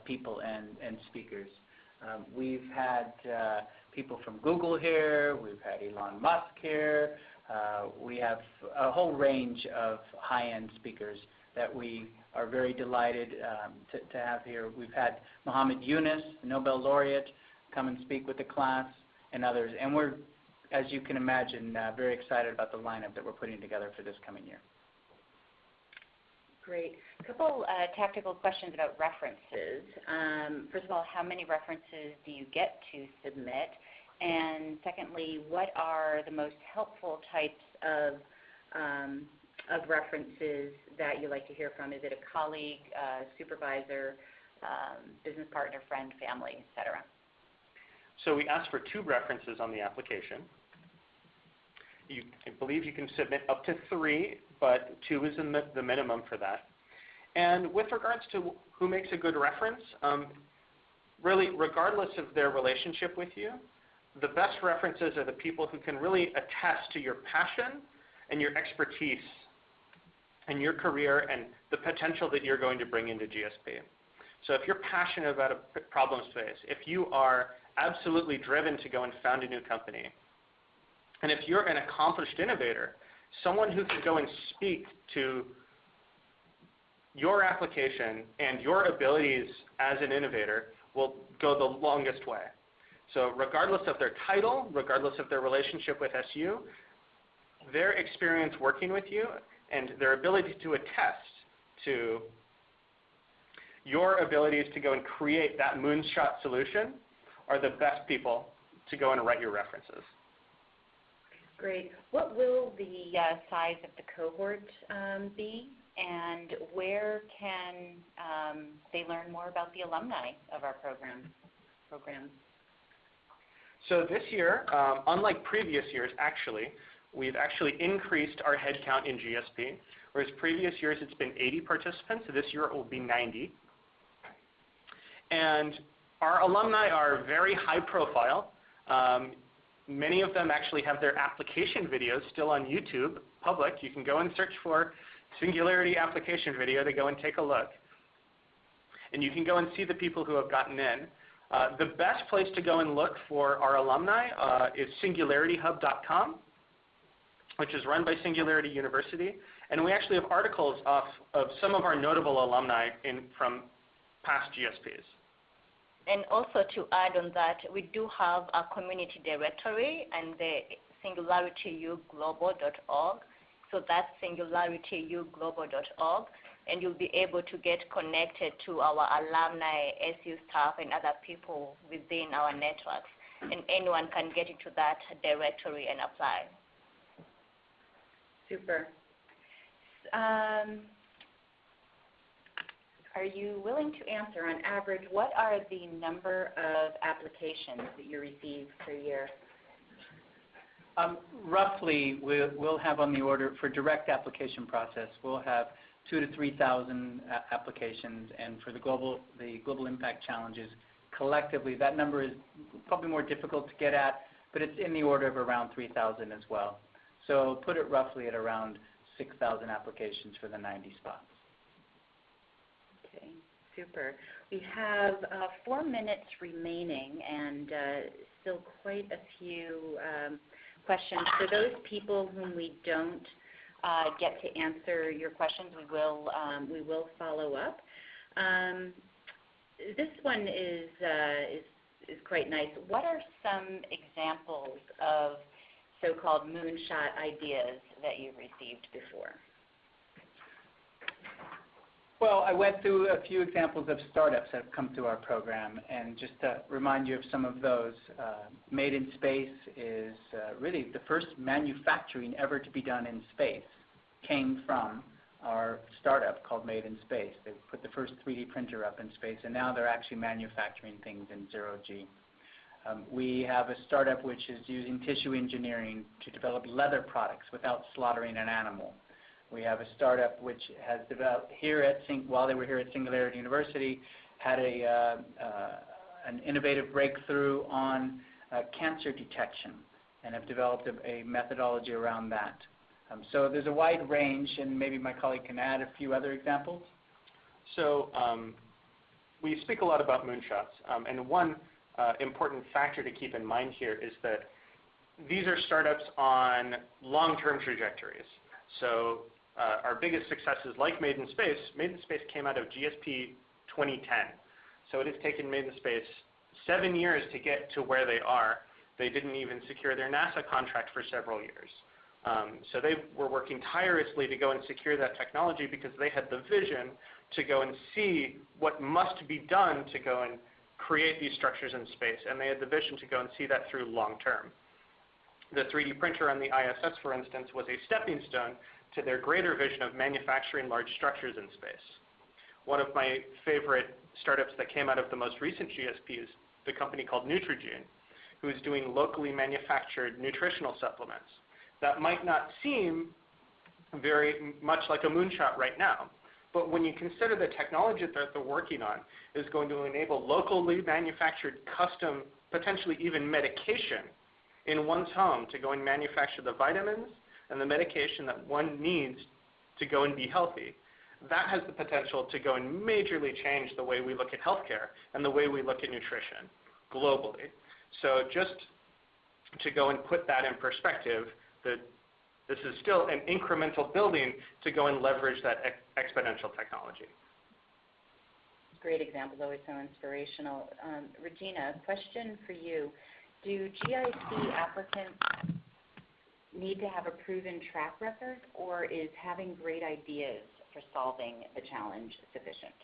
people and speakers. We've had people from Google here, we've had Elon Musk here, we have a whole range of high-end speakers that we are very delighted to have here. We've had Muhammad Yunus, the Nobel laureate, come and speak with the class, and others. And we're, as you can imagine, very excited about the lineup that we're putting together for this coming year. Great. A couple tactical questions about references. First of all, how many references do you get to submit? And secondly, what are the most helpful types of references that you like to hear from? Is it a colleague, supervisor, business partner, friend, family, et cetera? So we ask for 2 references on the application. I believe you can submit up to 3, but 2 is the minimum for that. And with regards to who makes a good reference, really, regardless of their relationship with you, the best references are the people who can really attest to your passion and your expertise and your career and the potential that you're going to bring into GSP. So if you're passionate about a problem space, if you are absolutely driven to go and found a new company, and if you're an accomplished innovator, someone who can go and speak to your application and your abilities as an innovator will go the longest way. So regardless of their title, regardless of their relationship with SU, their experience working with you and their ability to attest to your abilities to go and create that moonshot solution are the best people to go and write your references. Great. What will the size of the cohort be, and where can they learn more about the alumni of our program? So this year, unlike previous years, we've actually increased our headcount in GSP, whereas previous years it's been 80 participants. So this year it will be 90. And our alumni are very high profile. Many of them actually have their application videos still on YouTube, public. You can go and search for Singularity application video to go and take a look. And you can go and see the people who have gotten in. The best place to go and look for our alumni is singularityhub.com, which is run by Singularity University. And we actually have articles of some of our notable alumni from past GSPs. And also to add on that, we do have a community directory and the singularityuglobal.org. So that's singularityuglobal.org. And you'll be able to get connected to our alumni, SU staff, and other people within our networks. And anyone can get into that directory and apply. Super. Are you willing to answer, on average, what are the number of applications that you receive per year? Roughly, we'll have on the order for direct application process, we'll have 2,000 to 3,000 applications, and for the global impact challenges, collectively, that number is probably more difficult to get at, but it's in the order of around 3,000 as well. So put it roughly at around 6,000 applications for the 90 spots. Okay, super. We have 4 minutes remaining and still quite a few questions. For those people whom we don't get to answer your questions, we will follow up. This one is quite nice. What are some examples of so-called moonshot ideas that you've received before? Well, I went through a few examples of startups that have come through our program, and just to remind you of some of those, Made in Space is really the first manufacturing ever to be done in space, came from our startup called Made in Space. They put the first 3D printer up in space, and now they're actually manufacturing things in zero-G. We have a startup which is using tissue engineering to develop leather products without slaughtering an animal. We have a startup which has developed while they were here at Singularity University, had an innovative breakthrough on cancer detection, and have developed a methodology around that. So there's a wide range, and maybe my colleague can add a few other examples. So we speak a lot about moonshots, and one important factor to keep in mind here is that these are startups on long-term trajectories. So our biggest successes, like Made in Space came out of GSP 2010. So it has taken Made in Space 7 years to get to where they are. They didn't even secure their NASA contract for several years. So they were working tirelessly to go and secure that technology because they had the vision to go and see what must be done to go and create these structures in space, and they had the vision to go and see that through long term. The 3D printer on the ISS, for instance, was a stepping stone to their greater vision of manufacturing large structures in space. One of my favorite startups that came out of the most recent GSP is the company called Nutrigene, who is doing locally manufactured nutritional supplements. That might not seem very much like a moonshot right now, but when you consider the technology that they're working on is going to enable locally manufactured custom, potentially even medication in one's home to go and manufacture the vitamins and the medication that one needs to go and be healthy, that has the potential to go and majorly change the way we look at healthcare and the way we look at nutrition globally. So just to go and put that in perspective, that this is still an incremental building to go and leverage that exponential technology. Great examples, always so inspirational. Regina, a question for you. Do GIC applicants need to have a proven track record, or is having great ideas for solving the challenge sufficient?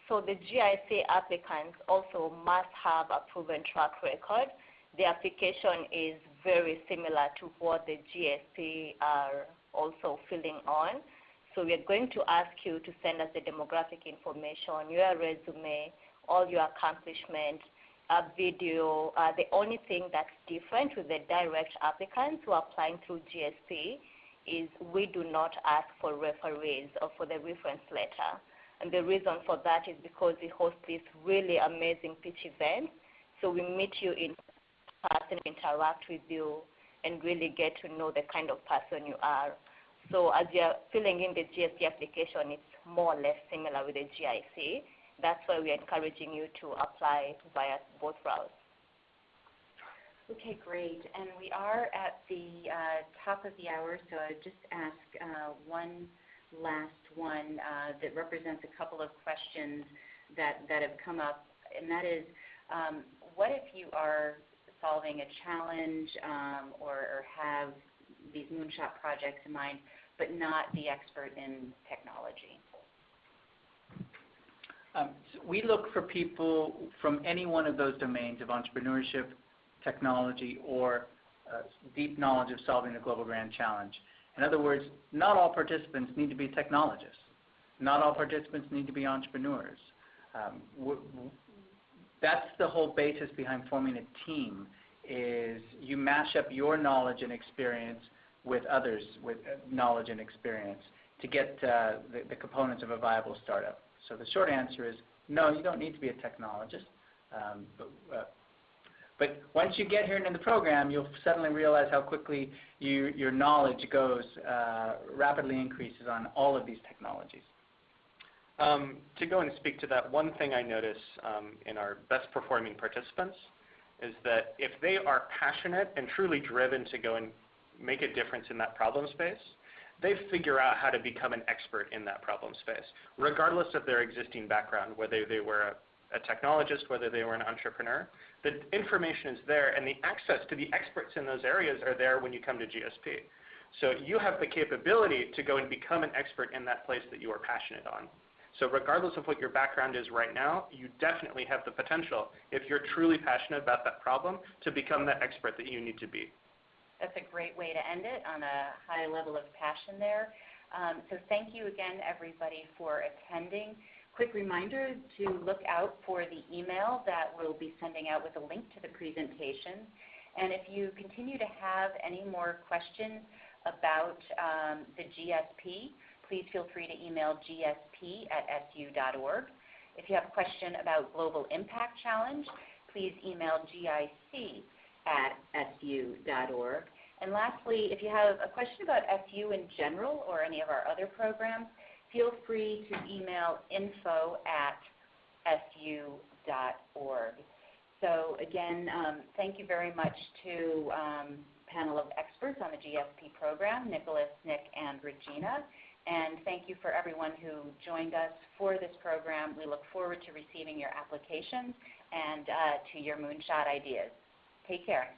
So the GIC applicants also must have a proven track record. The application is very similar to what the GSP are also filling on. So we're going to ask you to send us the demographic information, your resume, all your accomplishments, a video. The only thing that's different with the direct applicants who are applying through GSP is we do not ask for referees or for the reference letter. And the reason for that is because we host these really amazing pitch events. So we meet you in person, interact with you, and really get to know the kind of person you are. So as you're filling in the GSP application, it's more or less similar with the GIC. That's why we're encouraging you to apply via both routes. Okay, great. And we are at the top of the hour, so I'd just ask one last one that represents a couple of questions that have come up, and that is, what if you are solving a challenge or have these moonshot projects in mind, but not the expert in technology? We look for people from any one of those domains of entrepreneurship, technology, or deep knowledge of solving a global grand challenge. In other words, not all participants need to be technologists. Not all participants need to be entrepreneurs. That's the whole basis behind forming a team, is you mash up your knowledge and experience with others with knowledge and experience to get the components of a viable startup. So the short answer is no, you don't need to be a technologist. But once you get here into the program, you'll suddenly realize how quickly your knowledge rapidly increases on all of these technologies. To go and speak to that, one thing I notice in our best performing participants is that if they are passionate and truly driven to go and make a difference in that problem space, they figure out how to become an expert in that problem space, regardless of their existing background, whether they were a technologist, whether they were an entrepreneur. The information is there, and the access to the experts in those areas are there when you come to GSP. So you have the capability to go and become an expert in that place that you are passionate on. So regardless of what your background is right now, you definitely have the potential, if you're truly passionate about that problem, to become that expert that you need to be. That's a great way to end it, on a high level of passion there. So thank you again, everybody, for attending. Quick reminder to look out for the email that we'll be sending out with a link to the presentation. And if you continue to have any more questions about the GSP, please feel free to email gsp@su.org. If you have a question about Global Impact Challenge, please email gic@su.org. And lastly, if you have a question about SU in general or any of our other programs, feel free to email info@su.org. So again, thank you very much to panel of experts on the GSP program, Nicholas, Nick, and Regina. And thank you for everyone who joined us for this program. We look forward to receiving your applications and to your moonshot ideas. Take care.